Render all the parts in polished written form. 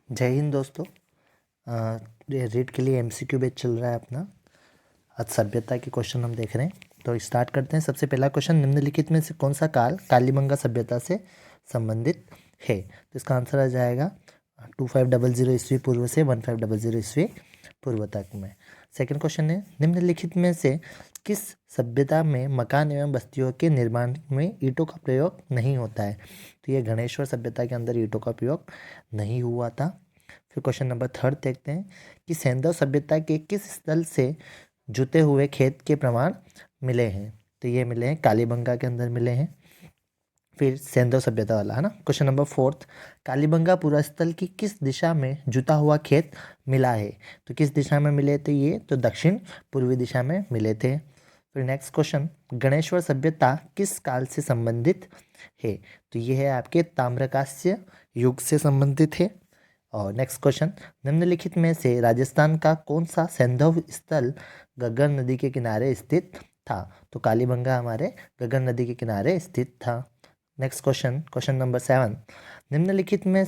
जय हिंद दोस्तों। ये रीड के लिए एमसीक्यू बेच चल रहा है अपना। आज सभ्यता के क्वेश्चन हम देख रहे हैं, तो स्टार्ट करते हैं। सबसे पहला क्वेश्चन, निम्नलिखित में से कौन सा काल कालीबंगा सभ्यता से संबंधित है? तो इसका आंसर आ जाएगा 2500 ईस्वी पूर्व से 1500 ईस्वी पूर्व तक में। सेकंड क्वेश्चन है, निम्नलिखित में से किस सभ्यता में मकान एवं बस्तियों के निर्माण में ईंटों का प्रयोग नहीं होता है? तो ये गणेश्वर सभ्यता के अंदर ईंटों का प्रयोग नहीं हुआ था। फिर क्वेश्चन नंबर थर्ड देखते हैं कि सैंधव सभ्यता के किस स्थल से जुते हुए खेत के प्रमाण मिले हैं? तो ये मिले हैं कालीबंगा के अंदर मिले हैं। फिर सैंधव सभ्यता वाला है ना। क्वेश्चन नंबर फोर्थ, कालीबंगा पुरास्थल की किस दिशा में जुता हुआ खेत मिला है? तो किस दिशा में मिले थे ये? तो दक्षिण पूर्वी दिशा में मिले थे। फिर नेक्स्ट क्वेश्चन, गणेश्वर सभ्यता किस काल से संबंधित है? तो ये है आपके ताम्रकांस्य युग से संबंधित है। और नेक्स्ट क्वेश्चन, निम्नलिखित में से राजस्थान का कौन सा सैंधव स्थल गग्गर नदी के किनारे स्थित था? तो कालीबंगा हमारे गग्गर नदी के किनारे स्थित था। नेक्स्ट क्वेश्चन, क्वेश्चन नंबर 7, निम्नलिखित में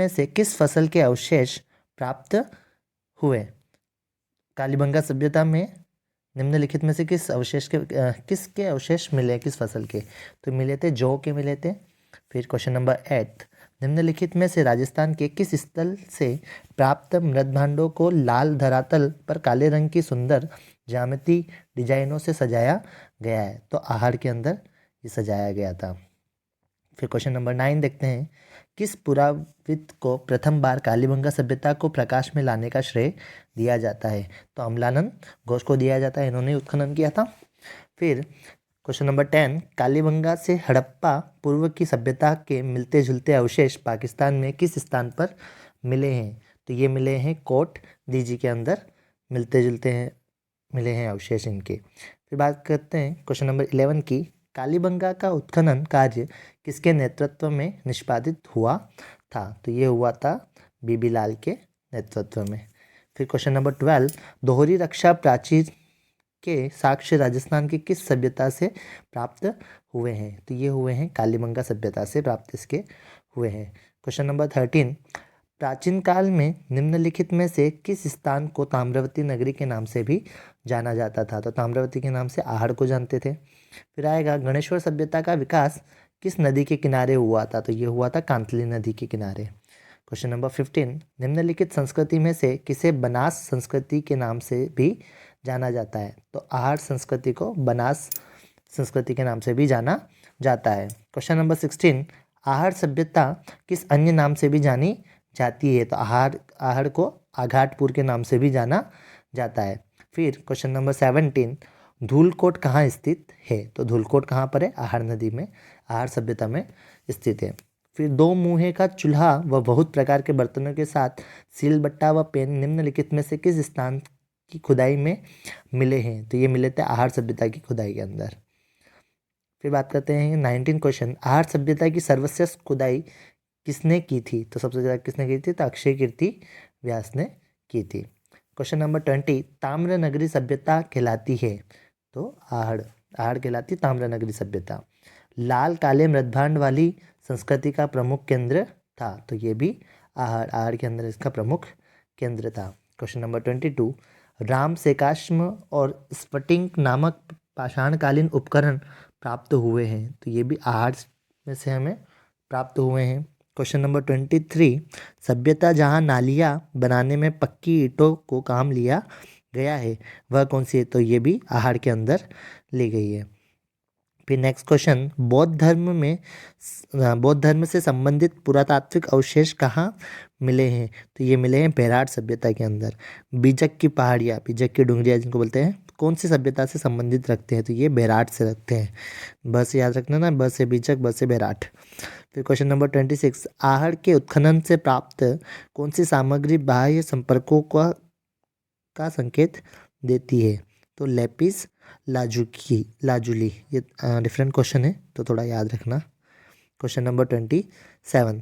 से किस फसल के अवशेष प्राप्त हुए? कालीबंगा सभ्यता में निम्नलिखित में से किसके अवशेष मिले, किस फसल के? तो मिले थे जौ के मिले थे। फिर क्वेश्चन नंबर 8, निम्नलिखित में से राजस्थान के किस स्थल से प्राप्त मृदभांडों को लाल धरातल पर काले रंग की सुंदर ज्यामिति डिजाइनों से सजाया गया है? तो आहड़ के अंदर ये सजाया गया था। फिर क्वेश्चन नंबर 9 देखते हैं, किस पुराविद को प्रथम बार कालीबंगा सभ्यता को प्रकाश में लाने का श्रेय दिया जाता है? तो अमलानंद घोष को दिया जाता है, इन्होंने उत्खनन किया था। फिर क्वेश्चन नंबर 10, कालीबंगा से हड़प्पा पूर्व की सभ्यता के मिलते जुलते अवशेष पाकिस्तान में किस स्थान पर मिले हैं? तो ये मिले हैं कोट दीजी के अंदर मिलते जुलते हैं, मिले हैं अवशेष इनके। फिर बात करते हैं क्वेश्चन नंबर 11 की, कालीबंगा का उत्खनन कार्य किसके नेतृत्व में निष्पादित हुआ था? तो ये हुआ था बीबी लाल के नेतृत्व में। फिर क्वेश्चन नंबर 12, दोहरी रक्षा प्राचीर के साक्ष्य राजस्थान की किस सभ्यता से प्राप्त हुए हैं? तो ये हुए हैं कालीबंगा सभ्यता से प्राप्त इसके हुए हैं। क्वेश्चन नंबर 13, प्राचीन काल में निम्नलिखित में से किस स्थान को ताम्रवती नगरी के नाम से भी जाना जाता था? तो ताम्रवती के नाम से आहड़ को जानते थे। फिर आएगा, गणेश्वर सभ्यता का विकास किस नदी के किनारे हुआ था? तो ये हुआ था कांतली नदी के किनारे। क्वेश्चन नंबर 15, निम्नलिखित संस्कृति में से किसे बनास संस्कृति के नाम से भी जाना जाता है? तो आहड़ संस्कृति को बनास संस्कृति के नाम से भी जाना जाता है। क्वेश्चन नंबर 16, आहड़ सभ्यता किस अन्य नाम से भी जानी जाती है? तो आहड़ को आघाटपुर के नाम से भी जाना जाता है। फिर क्वेश्चन नंबर 17, धूलकोट कहाँ स्थित है? तो धूलकोट कहाँ पर है? आहड़ नदी में, आहड़ सभ्यता में स्थित है। फिर दो मुँहे का चूल्हा व बहुत प्रकार के बर्तनों के साथ सिलबट्टा व पेन निम्नलिखित में से किस स्थान की खुदाई में मिले हैं? तो ये मिले थे आहड़ सभ्यता की खुदाई के अंदर। फिर बात करते हैं 19 क्वेश्चन, आहड़ सभ्यता की सर्वश्रेष्ठ खुदाई किसने की थी? तो सबसे ज़्यादा किसने की थी? तो अक्षय कीर्ति व्यास ने की थी। क्वेश्चन नंबर 20, ताम्र नगरी सभ्यता कहलाती है? तो आहड़, आहड़ कहलाती ताम्र नगरी सभ्यता। लाल काले मृदभांड वाली संस्कृति का प्रमुख केंद्र था? तो ये भी आहड़, आहड़ के अंदर इसका प्रमुख केंद्र था। क्वेश्चन नंबर 22, राम सेकाश्म और स्फटिक नामक पाषाणकालीन उपकरण प्राप्त हुए हैं? तो ये भी आहड़ में से हमें प्राप्त हुए हैं। क्वेश्चन नंबर 23, सभ्यता जहाँ नालियाँ बनाने में पक्की ईंटों को काम लिया गया है वह कौन सी है? तो ये भी आहड़ के अंदर ली गई है। फिर नेक्स्ट क्वेश्चन, बौद्ध धर्म से संबंधित पुरातात्विक अवशेष कहाँ मिले हैं? तो ये मिले हैं बेराट सभ्यता के अंदर। बीजक की पहाड़ियाँ, बीजक की डुंगरियाँ जिनको बोलते हैं, कौन सी सभ्यता से संबंधित रखते हैं? तो ये बेराट से रखते हैं। बस याद रखना ना, बस से बीजक, बस से बेराट। फिर क्वेश्चन नंबर 26, आहड़ के उत्खनन से प्राप्त कौन सी सामग्री बाह्य संपर्कों का संकेत देती है? तो लेपिस लाजुली। ये डिफरेंट क्वेश्चन है, तो थोड़ा याद रखना। क्वेश्चन नंबर 27,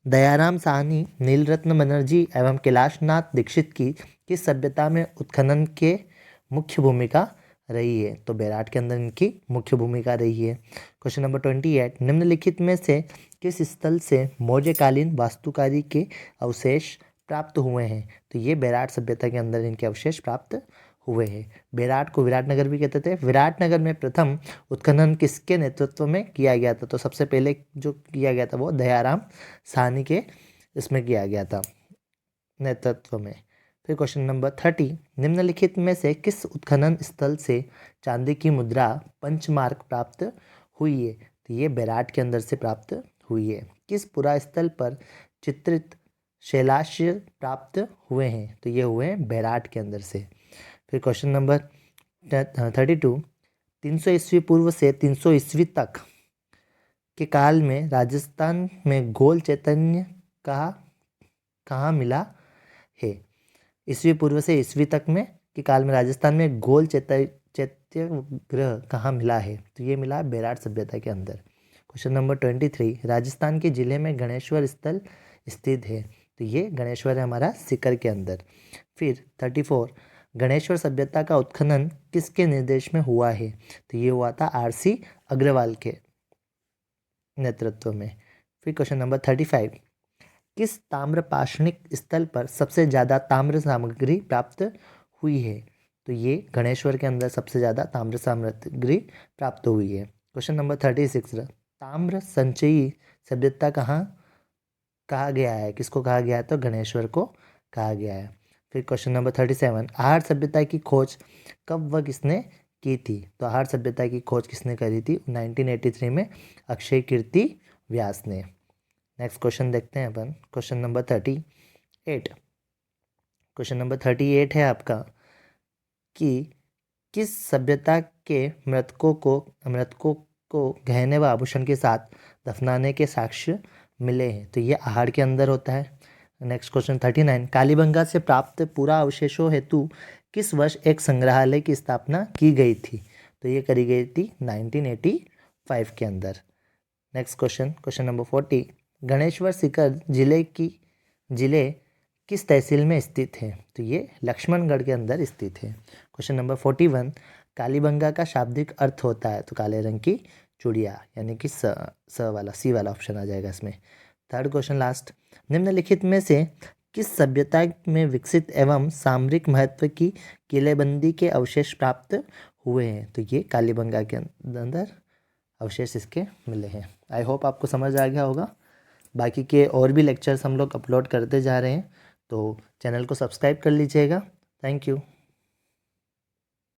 दयाराम साहनी, नीलरत्न बनर्जी एवं कैलाशनाथ दीक्षित की किस सभ्यता में उत्खनन के मुख्य भूमिका रही है? तो बेराट के अंदर इनकी मुख्य भूमिका रही है। क्वेश्चन नंबर 28, निम्नलिखित में से किस स्थल से मौर्यकालीन वास्तुकारी के अवशेष प्राप्त हुए हैं? तो ये बेराट सभ्यता के अंदर इनके अवशेष प्राप्त हुए हैं। बेराट को विराटनगर भी कहते थे। विराटनगर में प्रथम उत्खनन किसके नेतृत्व में किया गया था? तो सबसे पहले जो किया गया था वो दयाराम साहनी के इसमें किया गया था नेतृत्व में। फिर क्वेश्चन नंबर 30, निम्नलिखित में से किस उत्खनन स्थल से चांदी की मुद्रा पंचमार्क प्राप्त हुई है? तो ये बेराट के अंदर से प्राप्त हुई है। किस पुरा स्थल पर चित्रित शैलाश्य प्राप्त हुए हैं? तो ये हुए हैं बेराट के अंदर से। फिर क्वेश्चन नंबर 32, 300 ईस्वी पूर्व से 300 ईस्वी तक के काल में राजस्थान में गोल चैतन्य कहाँ मिला है? ईस्वी पूर्व से ईस्वी तक में के काल में राजस्थान में गोल चैत्यग्रह कहाँ मिला है? तो ये मिला बेराट सभ्यता के अंदर। क्वेश्चन नंबर 23, राजस्थान के जिले में गणेश्वर स्थल स्थित है? तो ये गणेश्वर है हमारा सीकर के अंदर। फिर 34, गणेश्वर सभ्यता का उत्खनन किसके निर्देश में हुआ है? तो ये हुआ था RC अग्रवाल के नेतृत्व में। फिर क्वेश्चन नंबर 35, किस ताम्रपाषाणिक स्थल पर सबसे ज़्यादा ताम्र सामग्री प्राप्त हुई है? तो ये गणेश्वर के अंदर सबसे ज़्यादा ताम्र सामग्री प्राप्त हुई है। क्वेश्चन नंबर 36, ताम्र संचयी सभ्यता कहाँ कहा गया है? किसको कहा गया है? तो गणेश्वर को कहा गया है। फिर क्वेश्चन नंबर 37, आहार सभ्यता की खोज कब व किसने की थी? तो आहार सभ्यता की खोज किसने करी थी? 1983 में अक्षय कीर्ति व्यास ने। नेक्स्ट क्वेश्चन देखते हैं अपन। क्वेश्चन नंबर 38, क्वेश्चन नंबर 38 है आपका कि किस सभ्यता के मृतकों को गहने व आभूषण के साथ दफनाने के साक्ष्य मिले हैं? तो ये आहार के अंदर होता है। नेक्स्ट क्वेश्चन 39, कालीबंगा से प्राप्त पूरा अवशेषों हेतु किस वर्ष एक संग्रहालय की स्थापना की गई थी? तो ये करी गई थी 1985 के अंदर। Next question number 40, Ganeshwar Sikar जिले किस तहसील में स्थित है? तो ये लक्ष्मणगढ़ के अंदर स्थित है। क्वेश्चन नंबर 41, कालीबंगा का शाब्दिक अर्थ होता है? तो काले रंग की चूड़िया, यानी कि सी वाला ऑप्शन आ जाएगा इसमें। थर्ड क्वेश्चन लास्ट, निम्नलिखित में से किस सभ्यता में विकसित एवं सामरिक महत्व की किलेबंदी के अवशेष प्राप्त हुए हैं? तो ये कालीबंगा के अंदर अवशेष इसके मिले हैं। आई होप आपको समझ आ गया होगा। बाकी के और भी लेक्चर्स हम लोग अपलोड करते जा रहे हैं, तो चैनल को सब्सक्राइब कर लीजिएगा। Thank you.